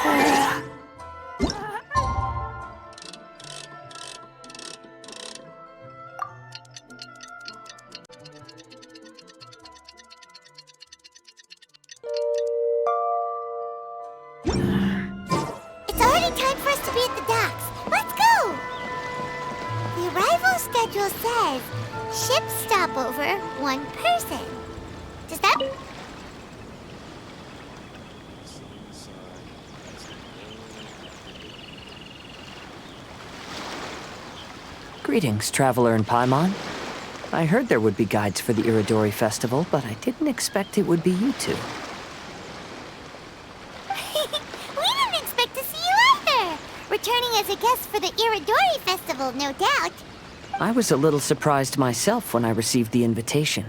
It's already time for us to be at the docks. Let's go! The arrival schedule says ship stopover, 1 person. Does that... Greetings, traveler in Paimon. I heard there would be guides for the Iridori Festival, but I didn't expect it would be you two. We didn't expect to see you either! Returning as a guest for the Iridori Festival, no doubt. I was a little surprised myself when I received the invitation.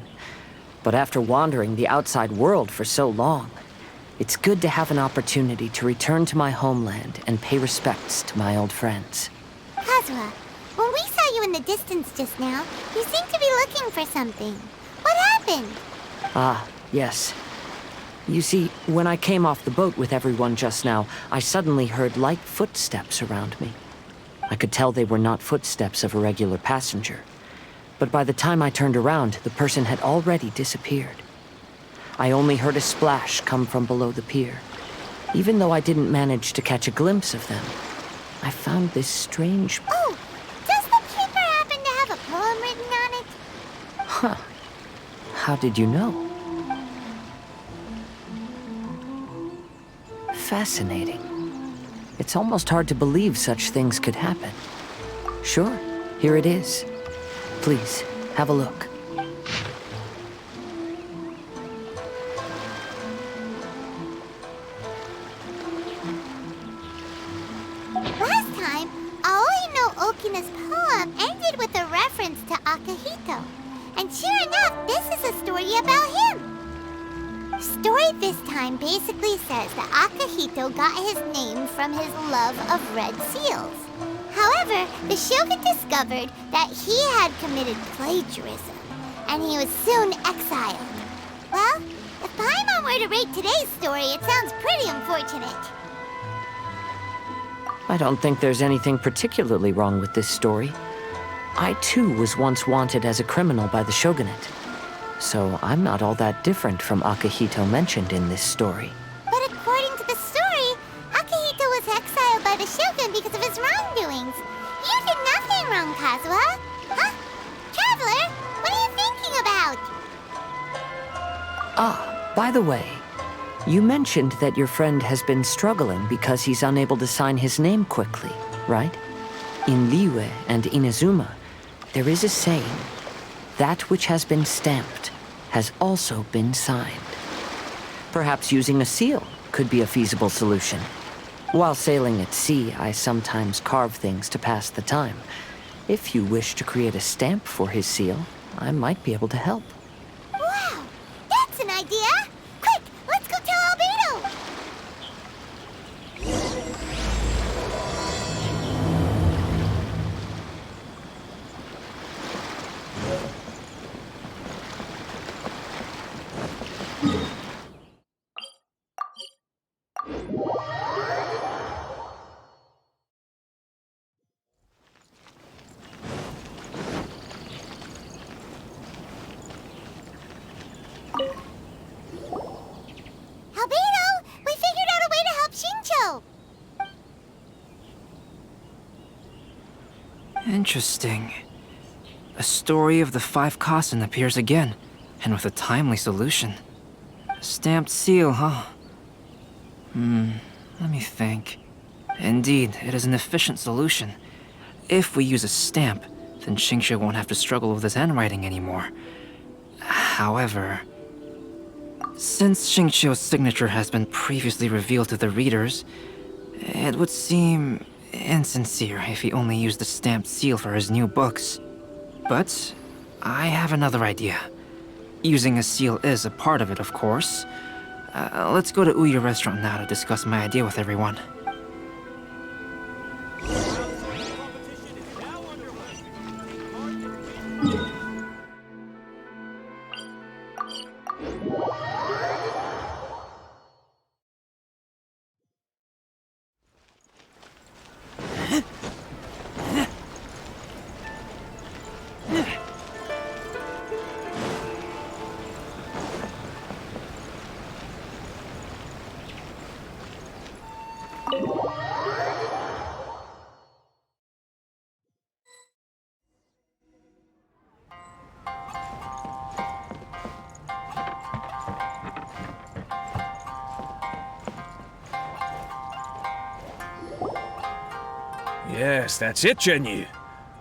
But after wandering the outside world for so long, it's good to have an opportunity to return to my homeland and pay respects to my old friends. Kazuha, when we saw you in the distance just now, you seemed to be looking for something. What happened? Ah, yes. You see, when I came off the boat with everyone just now, I suddenly heard light footsteps around me. I could tell they were not footsteps of a regular passenger. But by the time I turned around, the person had already disappeared. I only heard a splash come from below the pier. Even though I didn't manage to catch a glimpse of them, I found this strange... Oh, does the paper happen to have a poem written on it? Huh. How did you know? Fascinating. It's almost hard to believe such things could happen. Sure, here it is. Please, have a look. Last time, Aoi no Okina's poem ended with a reference to Akihito. And sure enough, this is a story about him. The story this time basically says that Akihito got his name from his love of red seals. However, the shogun discovered that he had committed plagiarism, and he was soon exiled. Well, if Paimon were to rate today's story, it sounds pretty unfortunate. I don't think there's anything particularly wrong with this story. I too was once wanted as a criminal by the shogunate. So I'm not all that different from Akihito mentioned in this story. But according to the story, Akihito was exiled by the shogun because of his wrongdoings. You did nothing wrong, Kazuha. Huh? Traveler, what are you thinking about? Ah, by the way, you mentioned that your friend has been struggling because he's unable to sign his name quickly, right? In Liyue and Inazuma, there is a saying, that which has been stamped has also been signed. Perhaps using a seal could be a feasible solution. While sailing at sea, I sometimes carve things to pass the time. If you wish to create a stamp for his seal, I might be able to help. Wow, that's an idea! Quick, let's go tell Albedo! Albedo, we figured out a way to help Shincho! Interesting. A story of the 5 Kasen appears again, and with a timely solution. A stamped seal, huh? Let me think. Indeed, it is an efficient solution. If we use a stamp, then Xingqiu won't have to struggle with his handwriting anymore. However, since Xingqiu's signature has been previously revealed to the readers, it would seem insincere if he only used the stamped seal for his new books. But I have another idea. Using a seal is a part of it, of course. Let's go to Ouya Restaurant now to discuss my idea with everyone. Yes, that's it, Genyu.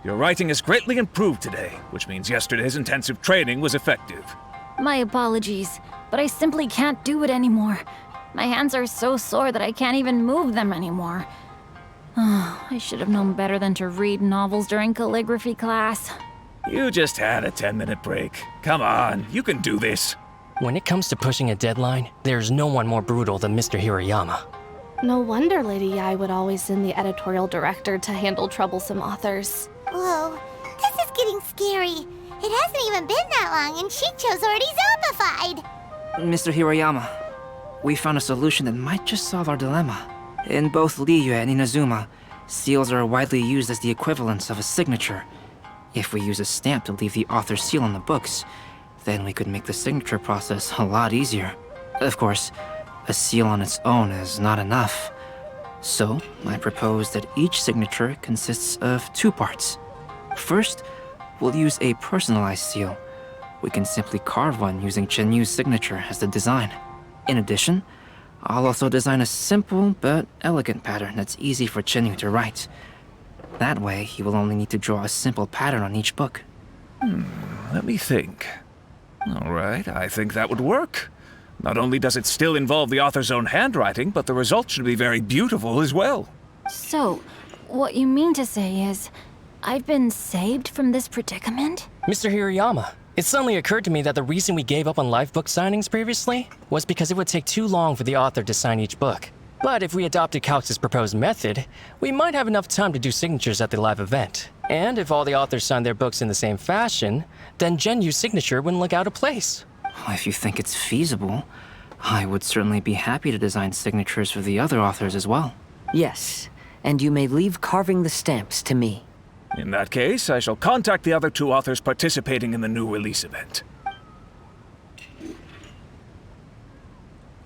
Your writing has greatly improved today, which means yesterday's intensive training was effective. My apologies, but I simply can't do it anymore. My hands are so sore that I can't even move them anymore. I should have known better than to read novels during calligraphy class. You just had a 10-minute break. Come on, you can do this. When it comes to pushing a deadline, there's no one more brutal than Mr. Hirayama. No wonder Lady Yai would always send the editorial director to handle troublesome authors. Whoa, this is getting scary. It hasn't even been that long and Shincho's already zombified. Mr. Hirayama, we found a solution that might just solve our dilemma. In both Liyue and Inazuma, seals are widely used as the equivalents of a signature. If we use a stamp to leave the author's seal on the books, then we could make the signature process a lot easier. Of course, a seal on its own is not enough. So, I propose that each signature consists of 2 parts. First, we'll use a personalized seal. We can simply carve one using Chenyu's signature as the design. In addition, I'll also design a simple but elegant pattern that's easy for Chenyu to write. That way, he will only need to draw a simple pattern on each book. Let me think. All right, I think that would work. Not only does it still involve the author's own handwriting, but the result should be very beautiful as well. So, what you mean to say is, I've been saved from this predicament? Mr. Hirayama, it suddenly occurred to me that the reason we gave up on live book signings previously was because it would take too long for the author to sign each book. But if we adopted Calx's proposed method, we might have enough time to do signatures at the live event. And if all the authors signed their books in the same fashion, then Genyu's signature wouldn't look out of place. If you think it's feasible, I would certainly be happy to design signatures for the other authors as well. Yes, and you may leave carving the stamps to me. In that case, I shall contact the other 2 authors participating in the new release event.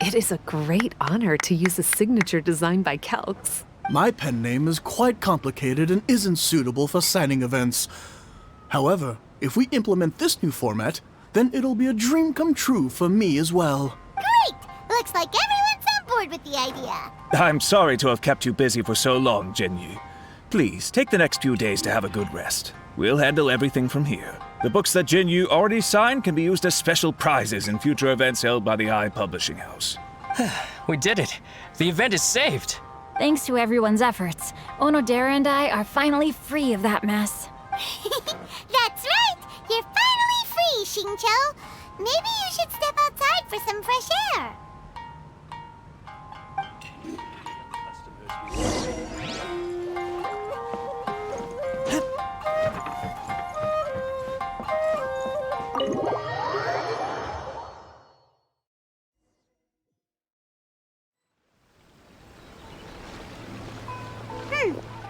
It is a great honor to use a signature designed by Calx. My pen name is quite complicated and isn't suitable for signing events. However, if we implement this new format, then it'll be a dream come true for me as well. Great! Looks like everyone's on board with the idea. I'm sorry to have kept you busy for so long, Genyu. Please, take the next few days to have a good rest. We'll handle everything from here. The books that Genyu already signed can be used as special prizes in future events held by the I Publishing House. We did it. The event is saved. Thanks to everyone's efforts, Onodera and I are finally free of that mess. That's right! You're finally free, Shincho! Maybe you should step outside for some fresh air.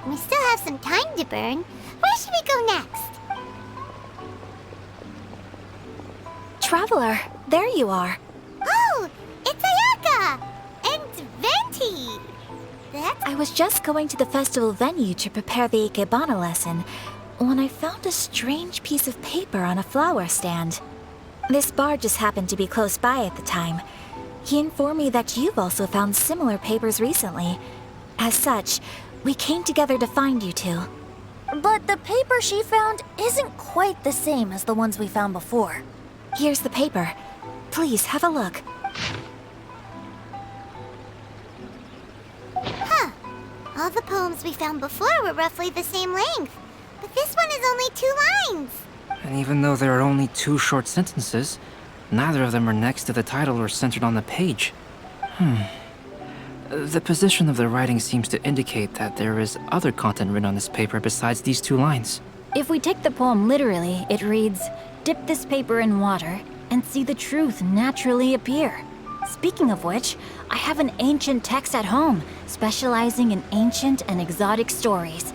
We still have some time to burn. Where should we go next? Traveler, there you are. Oh, it's Ayaka! And Venti! I was just going to the festival venue to prepare the Ikebana lesson when I found a strange piece of paper on a flower stand. This bar just happened to be close by at the time. He informed me that you've also found similar papers recently. As such, we came together to find you two. But the paper she found isn't quite the same as the ones we found before. Here's the paper. Please have a look. Huh. All the poems we found before were roughly the same length. But this one is only 2 lines. And even though there are only 2 short sentences, neither of them are next to the title or centered on the page. The position of the writing seems to indicate that there is other content written on this paper besides these 2 lines. If we take the poem literally, it reads, "Dip this paper in water and see the truth naturally appear." Speaking of which, I have an ancient text at home, specializing in ancient and exotic stories.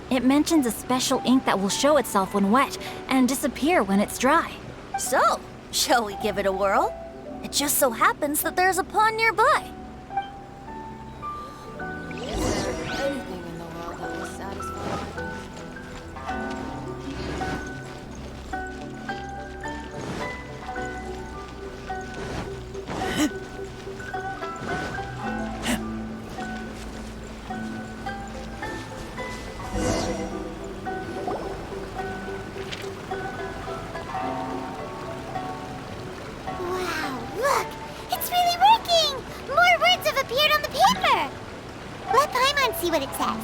It mentions a special ink that will show itself when wet and disappear when it's dry. So, shall we give it a whirl? It just so happens that there's a pond nearby. see what it says.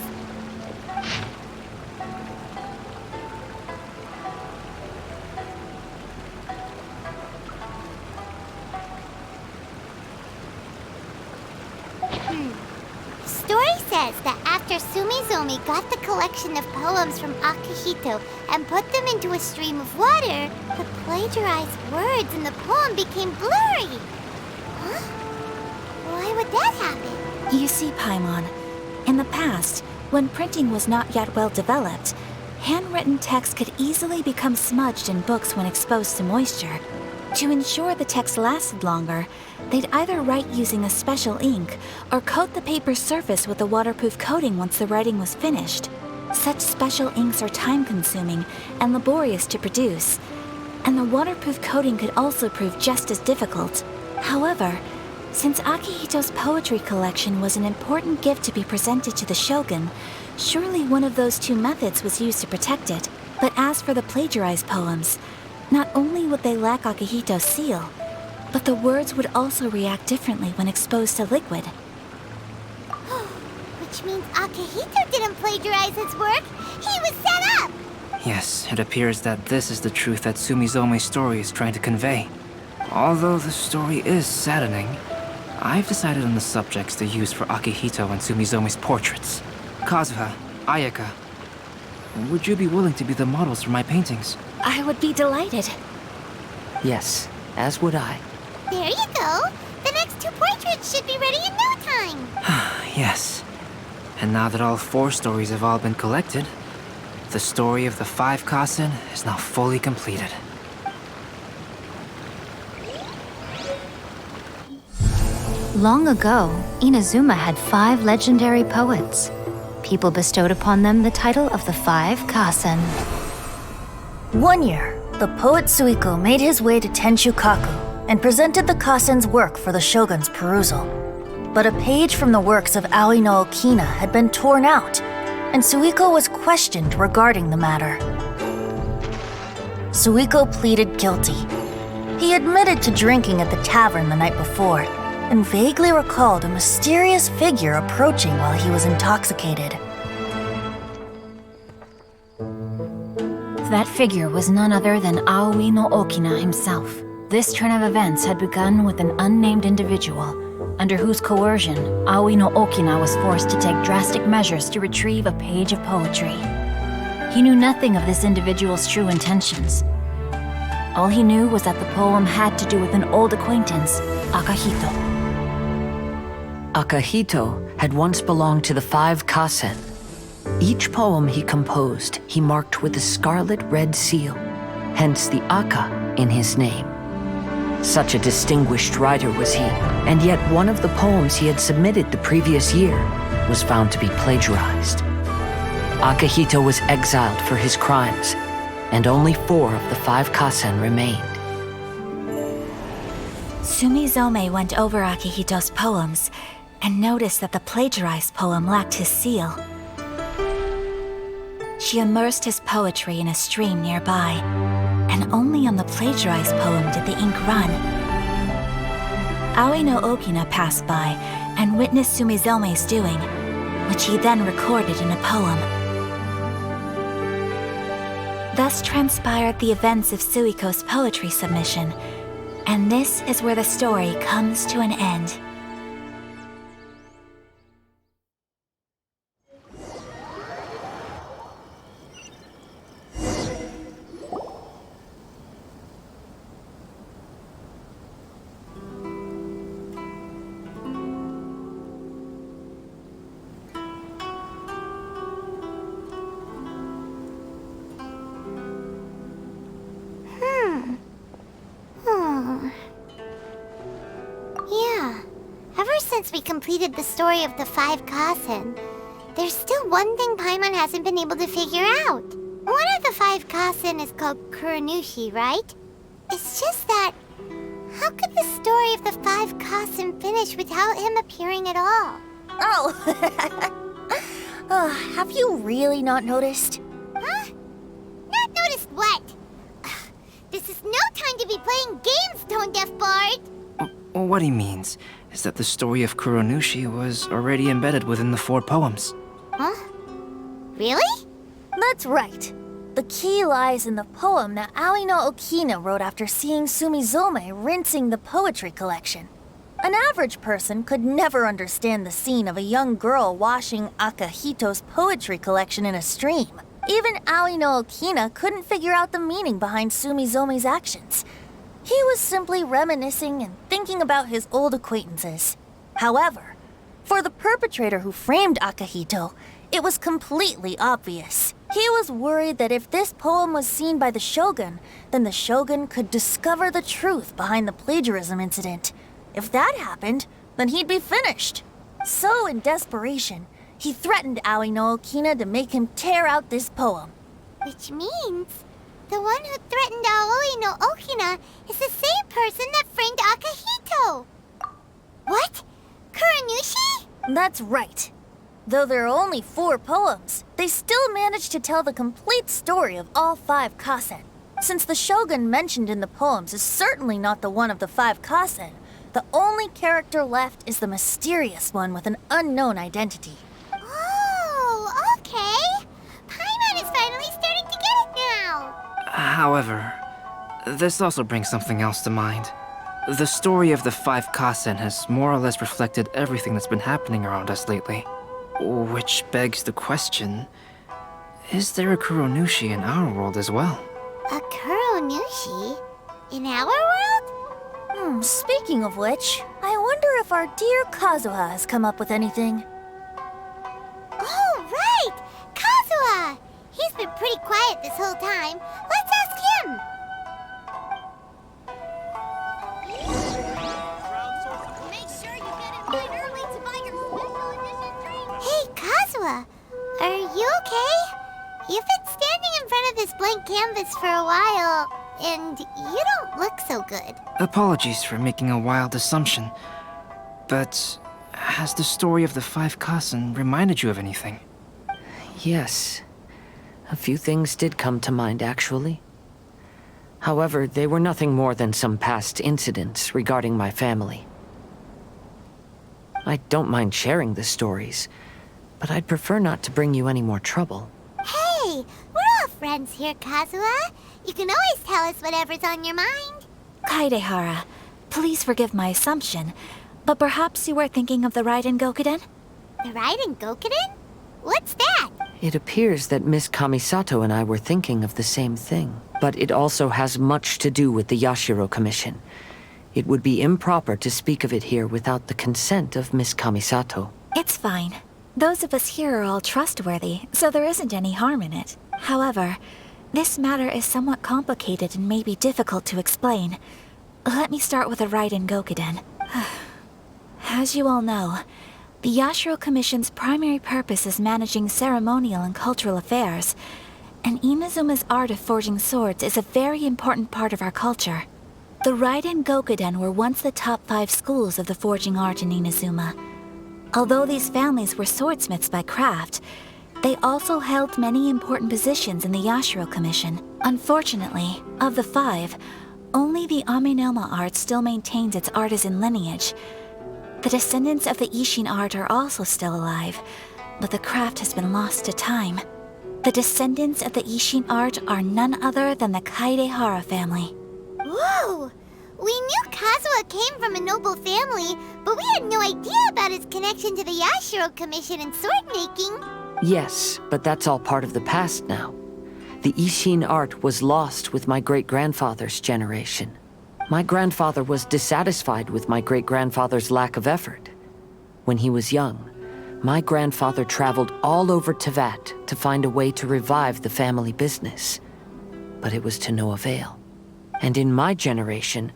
Story says that after Sumizomi got the collection of poems from Akihito and put them into a stream of water, the plagiarized words in the poem became blurry. Huh? Why would that happen? You see, Paimon, in the past, when printing was not yet well developed, handwritten text could easily become smudged in books when exposed to moisture. To ensure the text lasted longer, they'd either write using a special ink or coat the paper's surface with a waterproof coating once the writing was finished. Such special inks are time-consuming and laborious to produce, and the waterproof coating could also prove just as difficult. However, since Akihito's poetry collection was an important gift to be presented to the shogun, surely one of those two methods was used to protect it. But as for the plagiarized poems, not only would they lack Akihito's seal, but the words would also react differently when exposed to liquid. Which means Akihito didn't plagiarize his work. He was set up! Yes, it appears that this is the truth that Sumizome's story is trying to convey. Although the story is saddening, I've decided on the subjects to use for Akihito and Sumizome's portraits. Kazuha, Ayaka, would you be willing to be the models for my paintings? I would be delighted. Yes, as would I. There you go. The next two portraits should be ready in no time. Yes. And now that all 4 stories have all been collected, the story of the 5 Kasen is now fully completed. Long ago, Inazuma had 5 legendary poets. People bestowed upon them the title of the 5 Kasen. One year, the poet Suiko made his way to Tenshukaku and presented the Kasen's work for the shogun's perusal. But a page from the works of Aoi no Okina had been torn out, and Suiko was questioned regarding the matter. Suiko pleaded guilty. He admitted to drinking at the tavern the night before, and vaguely recalled a mysterious figure approaching while he was intoxicated. That figure was none other than Aoi no Okina himself. This turn of events had begun with an unnamed individual, under whose coercion Aoi no Okina was forced to take drastic measures to retrieve a page of poetry. He knew nothing of this individual's true intentions. All he knew was that the poem had to do with an old acquaintance, Akihito. Akihito had once belonged to the 5 Kasen. Each poem he composed, he marked with a scarlet red seal, hence the Aka in his name. Such a distinguished writer was he, and yet one of the poems he had submitted the previous year was found to be plagiarized. Akihito was exiled for his crimes, and only 4 of the 5 Kasen remained. Sumizome went over Akihito's poems and noticed that the plagiarized poem lacked his seal. She immersed his poetry in a stream nearby, and only on the plagiarized poem did the ink run. Aoi no Okina passed by and witnessed Sumizome's doing, which he then recorded in a poem. Thus transpired the events of Suiko's poetry submission, and this is where the story comes to an end. Yeah. Ever since we completed the story of the 5 Kasen, there's still one thing Paimon hasn't been able to figure out. One of the 5 Kasen is called Kuronushi, right? It's just that, how could the story of the 5 Kasen finish without him appearing at all? Have you really not noticed? Huh? Not noticed what? This is no time to be playing games, Tone Deaf Bard! What he means is that the story of Kuronushi was already embedded within the 4 poems. Huh? Really? That's right. The key lies in the poem that Aoi no Okina wrote after seeing Sumizome rinsing the poetry collection. An average person could never understand the scene of a young girl washing Akahito's poetry collection in a stream. Even Aoi no Okina couldn't figure out the meaning behind Sumizome's actions. He was simply reminiscing and thinking about his old acquaintances. However, for the perpetrator who framed Akahito, it was completely obvious. He was worried that if this poem was seen by the Shogun, then the Shogun could discover the truth behind the plagiarism incident. If that happened, then he'd be finished. So, in desperation, he threatened Aoi no Okina to make him tear out this poem. Which means the one who threatened Aoi no Okina is the same person that framed Akahito. What? Kuranushi? That's right. Though there are only 4 poems, they still managed to tell the complete story of all 5 kasen. Since the Shogun mentioned in the poems is certainly not the one of the 5 kasen, the only character left is the mysterious one with an unknown identity. Oh, okay. Paimon is finally starting to get it now. However, this also brings something else to mind. The story of the 5 kasen has more or less reflected everything that's been happening around us lately. Which begs the question, is there a Kuronushi in our world as well? A Kuronushi? In our world? Speaking of which, I wonder if our dear Kazuha has come up with anything. Oh, right! Kazuha! He's been pretty quiet this whole time. Let's ask him! Make sure you get in line early to buy your special edition drink. Hey, Kazuha! Are you okay? You've been standing in front of this blank canvas for a while, and you don't look so good. Apologies for making a wild assumption, but has the story of the 5 kasen reminded you of anything? Yes. A few things did come to mind, actually. However, they were nothing more than some past incidents regarding my family. I don't mind sharing the stories, but I'd prefer not to bring you any more trouble. Hey, we're all friends here, Kazuha. You can always tell us whatever's on your mind. Kaidehara, please forgive my assumption, but perhaps you were thinking of the Raiden Gokuden? The Raiden Gokuden? What's that? It appears that Miss Kamisato and I were thinking of the same thing, but it also has much to do with the Yashiro Commission. It would be improper to speak of it here without the consent of Miss Kamisato. It's fine. Those of us here are all trustworthy, so there isn't any harm in it. However, this matter is somewhat complicated and may be difficult to explain. Let me start with the Raiden Gokuden. As you all know, the Yashiro Commission's primary purpose is managing ceremonial and cultural affairs, and Inazuma's art of forging swords is a very important part of our culture. The Raiden Gokuden were once the top 5 schools of the forging art in Inazuma. Although these families were swordsmiths by craft, they also held many important positions in the Yashiro Commission. Unfortunately, of the 5, only the Amenoma art still maintains its artisan lineage. The descendants of the Ishin art are also still alive, but the craft has been lost to time. The descendants of the Ishin art are none other than the Kaidehara family. Whoa! We knew Kazuha came from a noble family, but we had no idea about his connection to the Yashiro Commission and sword making. Yes, but that's all part of the past now. The Ishin art was lost with my great-grandfather's generation. My grandfather was dissatisfied with my great-grandfather's lack of effort. When he was young, my grandfather traveled all over Teyvat to find a way to revive the family business. But it was to no avail. And in my generation,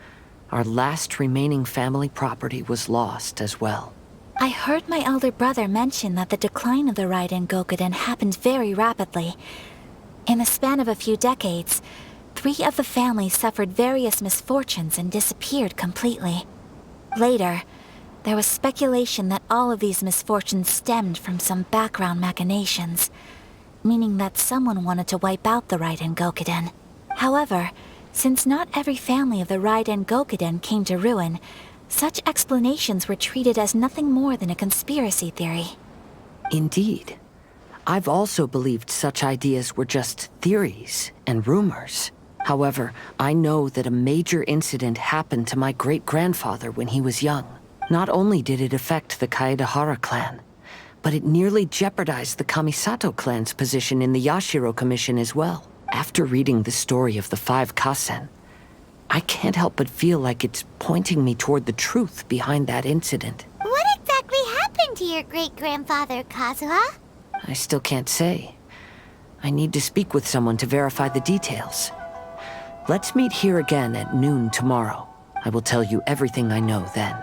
our last remaining family property was lost as well. I heard my elder brother mention that the decline of the Raiden Gokuden happened very rapidly. In the span of a few decades, 3 of the families suffered various misfortunes and disappeared completely. Later, there was speculation that all of these misfortunes stemmed from some background machinations, meaning that someone wanted to wipe out the Raiden Gokuden. However, since not every family of the Raiden Gokuden came to ruin, such explanations were treated as nothing more than a conspiracy theory. Indeed. I've also believed such ideas were just theories and rumors. However, I know that a major incident happened to my great-grandfather when he was young. Not only did it affect the Kaedahara clan, but it nearly jeopardized the Kamisato clan's position in the Yashiro Commission as well. After reading the story of the 5 Kasen, I can't help but feel like it's pointing me toward the truth behind that incident. What exactly happened to your great-grandfather, Kazuha? I still can't say. I need to speak with someone to verify the details. Let's meet here again at noon tomorrow. I will tell you everything I know then.